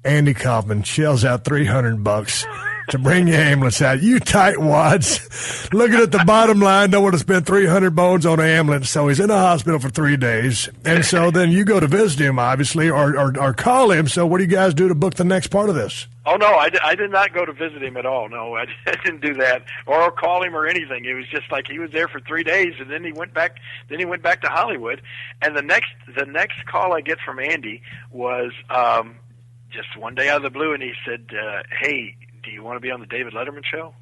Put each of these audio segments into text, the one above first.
Andy Kaufman shells out $300 to bring your ambulance out. You tightwads looking at the bottom line, don't want to spend 300 bones on an ambulance. So he's in the hospital for 3 days. And so then you go to visit him, obviously, or call him. So what do you guys do to book the next part of this? Oh, no, I did not go to visit him at all. No, I didn't do that or call him or anything. It was just like he was there for 3 days, and then he went back to Hollywood. And the next call I get from Andy was just one day out of the blue, and he said, hey, do you want to be on the David Letterman show?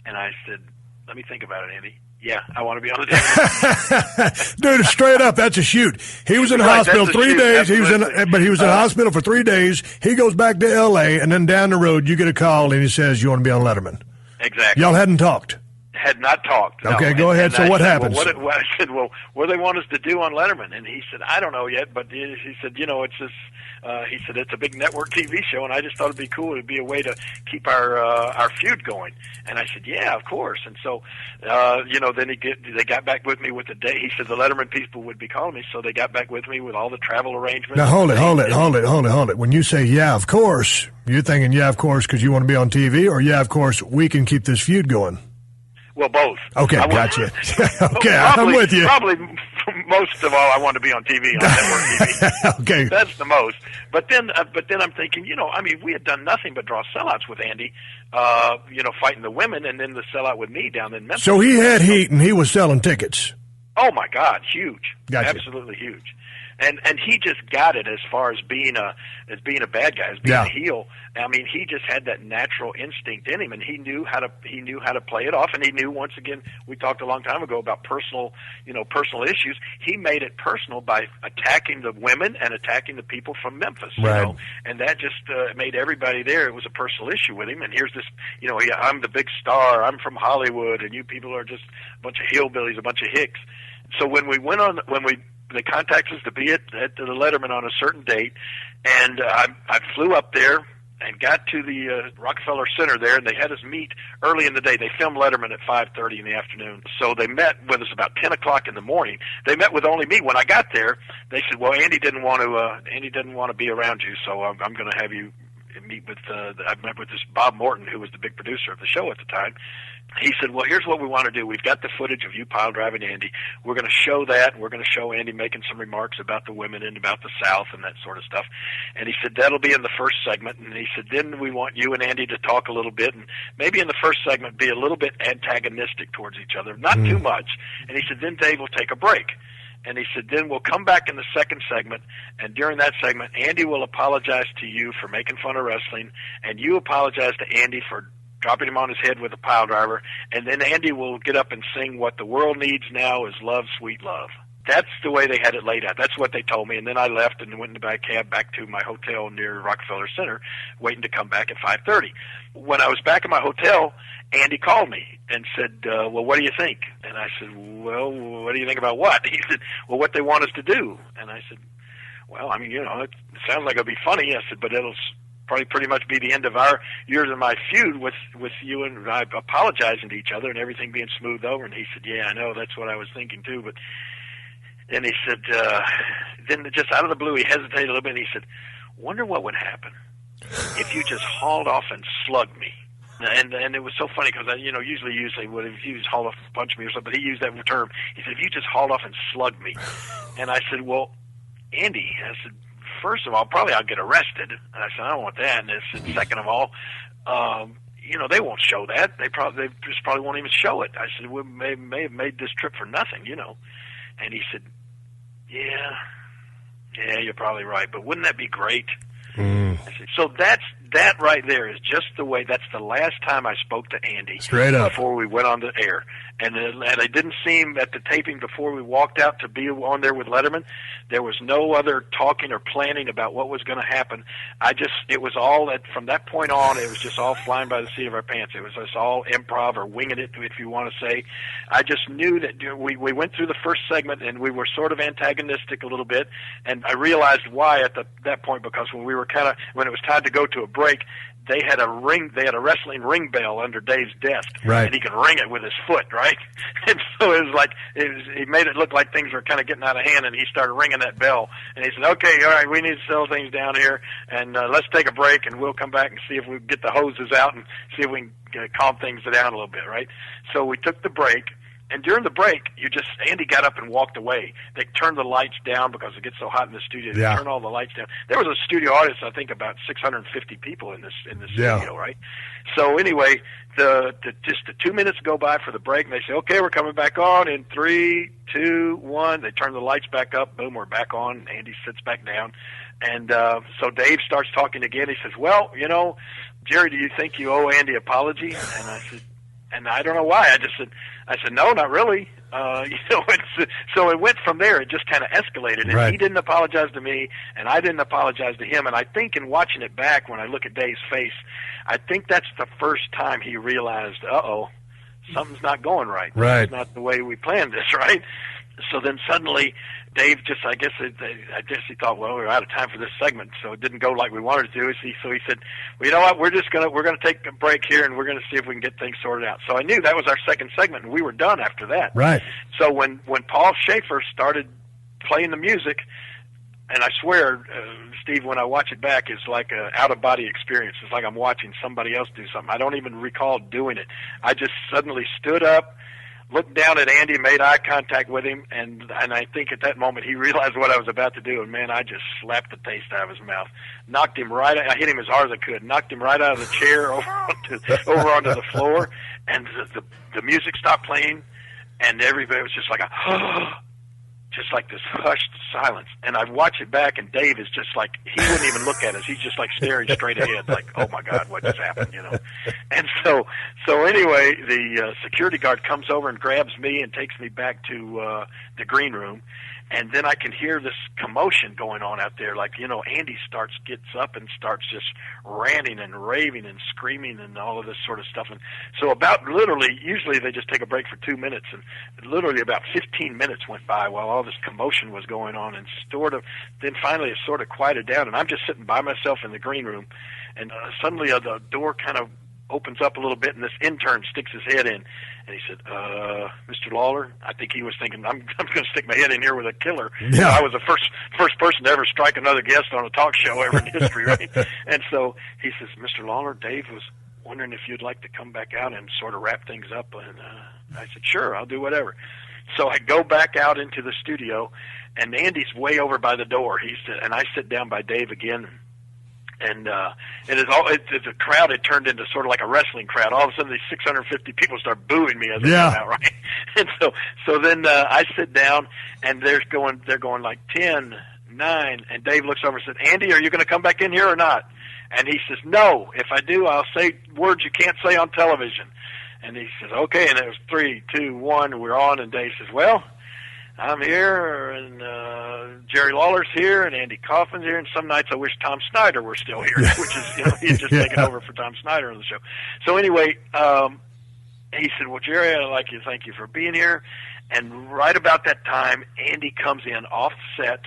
And I said, let me think about it, Andy. Yeah, I want to be on the David Letterman. Dude, straight up, that's a shoot. He was in the hospital 3 days. He was in the hospital for 3 days. He goes back to L.A., and then down the road, you get a call, and he says, you want to be on Letterman. Exactly. Y'all hadn't talked. Had not talked. Okay, no. Go ahead. So what happens? I said, well, what do they want us to do on Letterman? And he said, I don't know yet, but he said, it's this. He said it's a big network TV show, and I just thought it'd be cool. It'd be a way to keep our feud going. And I said, yeah, of course. And so, then they got back with me with the day. He said the Letterman people would be calling me, so they got back with me with all the travel arrangements. Now hold it. When you say yeah, of course, you're thinking yeah, of course, because you want to be on TV, or yeah, of course, we can keep this feud going. Well, both. Okay, gotcha. Okay, I'm with you. Probably most of all, I want to be on TV, on network TV. Okay, that's the most. But then I'm thinking, we had done nothing but draw sellouts with Andy, fighting the women, and then the sellout with me down in Memphis. So he had heat, and he was selling tickets. Oh my God, huge! Gotcha. Absolutely huge. And he just got it as far as being a bad guy, as being a heel. I mean, he just had that natural instinct in him, and he knew how to play it off. And he knew, once again, we talked a long time ago about personal issues. He made it personal by attacking the women and attacking the people from Memphis. Right. And that just made everybody there. It was a personal issue with him. And here's this, I'm the big star. I'm from Hollywood, and you people are just a bunch of hillbillies, a bunch of hicks. So they contacted us to be at the Letterman on a certain date, and I flew up there and got to the Rockefeller Center there, and they had us meet early in the day. They filmed Letterman at 5:30 in the afternoon, so they met with us about 10 o'clock in the morning. They met with only me. When I got there, they said, "Well, Andy didn't want to be around you, so I'm going to have you meet with." I met with this Bob Morton, who was the big producer of the show at the time. He said, well, here's what we want to do. We've got the footage of you pile driving Andy. We're going to show that. We're going to show Andy making some remarks about the women and about the South and that sort of stuff. And he said, that'll be in the first segment. And he said, then we want you and Andy to talk a little bit, and maybe in the first segment be a little bit antagonistic towards each other, not too much. And he said, then Dave will take a break. And he said, then we'll come back in the second segment, and during that segment, Andy will apologize to you for making fun of wrestling, and you apologize to Andy for dropping him on his head with a pile driver, and then Andy will get up and sing what the world needs now is love, sweet love. That's the way they had it laid out. That's what they told me, and then I left and went in the cab back to my hotel near Rockefeller Center, waiting to come back at 5:30. When I was back at my hotel, Andy called me and said, well, what do you think? And I said, well, what do you think about what? He said, well, what they want us to do. And I said, well, it sounds like it'll be funny. I said, but it'll probably pretty much be the end of our years of my feud with you and I apologizing to each other and everything being smoothed over. And he said, yeah, I know, that's what I was thinking too. But then he said, then just out of the blue, he hesitated a little bit, and he said, wonder what would happen if you just hauled off and slugged me. And it was so funny because usually you say, well, if you just hauled off and punched me or something, but he used that term. He said, if you just hauled off and slugged me. And I said, well, Andy, I said, first of all, probably I'll get arrested. And I said, I don't want that. And I said, second of all, they won't show that. They just probably won't even show it. I said, we may have made this trip for nothing, And he said, yeah, you're probably right. But wouldn't that be great? I said, so that right there is just the way. That's the last time I spoke to Andy. Straight up. Before we went on the air. And it didn't seem at the taping before we walked out to be on there with Letterman. There was no other talking or planning about what was going to happen. It was all from that point on, it was just all flying by the seat of our pants. It was just all improv or winging it, if you want to say. I just knew that we went through the first segment and we were sort of antagonistic a little bit. And I realized why at that point, because when it was time to go to a break, break, they had a wrestling ring bell under Dave's desk, right, and he could ring it with his foot, right? And so it was like he made it look like things were kind of getting out of hand, and he started ringing that bell, and he said, "Okay, all right, we need to settle things down here, and let's take a break, and we'll come back and see if we can get the hoses out and see if we can calm things down a little bit, right?" So we took the break. And during the break, Andy got up and walked away. They turned the lights down because it gets so hot in the studio. They turned all the lights down. There was a studio audience, I think, about 650 people in this studio, right? So anyway, just the 2 minutes go by for the break, and they say, "Okay, we're coming back on in 3, 2, 1." They turn the lights back up. Boom, we're back on. Andy sits back down, and so Dave starts talking again. He says, "Well, Jerry, do you think you owe Andy an apology?" And I said, and I don't know why. I said, "No, not really." So it went from there. It just kind of escalated. And he didn't apologize to me, and I didn't apologize to him. And I think in watching it back, when I look at Dave's face, I think that's the first time he realized, something's not going right. Right. It's not the way we planned this, right? So then suddenly, Dave I guess he thought, well, we're out of time for this segment, so it didn't go like we wanted it to. So he said, well, you know what, we're gonna take a break here, and we're gonna see if we can get things sorted out. So I knew that was our second segment, and we were done after that. Right. So when Paul Schaefer started playing the music, and I swear, Steve, when I watch it back, it's like an out-of-body experience. It's like I'm watching somebody else do something. I don't even recall doing it. I just suddenly stood up, looked down at Andy, made eye contact with him, and I think at that moment he realized what I was about to do, and man, I just slapped the taste out of his mouth. I hit him as hard as I could, knocked him right out of the chair over onto the floor, and the music stopped playing, and everybody was just like just like this hushed silence. And I watch it back, and Dave is just like, he wouldn't even look at us. He's just like staring straight ahead, like, oh my God, what just happened, And so anyway, the security guard comes over and grabs me and takes me back to the green room. And then I can hear this commotion going on out there. Like, Andy gets up and starts just ranting and raving and screaming and all of this sort of stuff. And so usually they just take a break for 2 minutes. And literally about 15 minutes went by while all this commotion was going on. And then finally it sort of quieted down. And I'm just sitting by myself in the green room. And suddenly the door kind of opens up a little bit, and this intern sticks his head in, and he said, "Mr. Lawler," I think he was thinking, I'm going to stick my head in here with a killer. Yeah. I was the first person to ever strike another guest on a talk show ever in history, right? And so he says, "Mr. Lawler, Dave was wondering if you'd like to come back out and sort of wrap things up." And I said, "Sure, I'll do whatever." So I go back out into the studio, and Andy's way over by the door. And I sit down by Dave again. And the crowd had turned into sort of like a wrestling crowd. All of a sudden, these 650 people start booing me as I come out, right? And so then I sit down, and they're going like 10, 9, and Dave looks over and said, "Andy, are you going to come back in here or not?" And he says, "No. If I do, I'll say words you can't say on television." And he says, "Okay." And it was 3, 2, 1, and we're on. And Dave says, "Well, I'm here, and Jerry Lawler's here, and Andy Kaufman's here, and some nights I wish Tom Snyder were still here," which is, he's just taken over for Tom Snyder on the show. So anyway, he said, "Well, Jerry, I'd like you to thank you for being here." And right about that time, Andy comes in off set,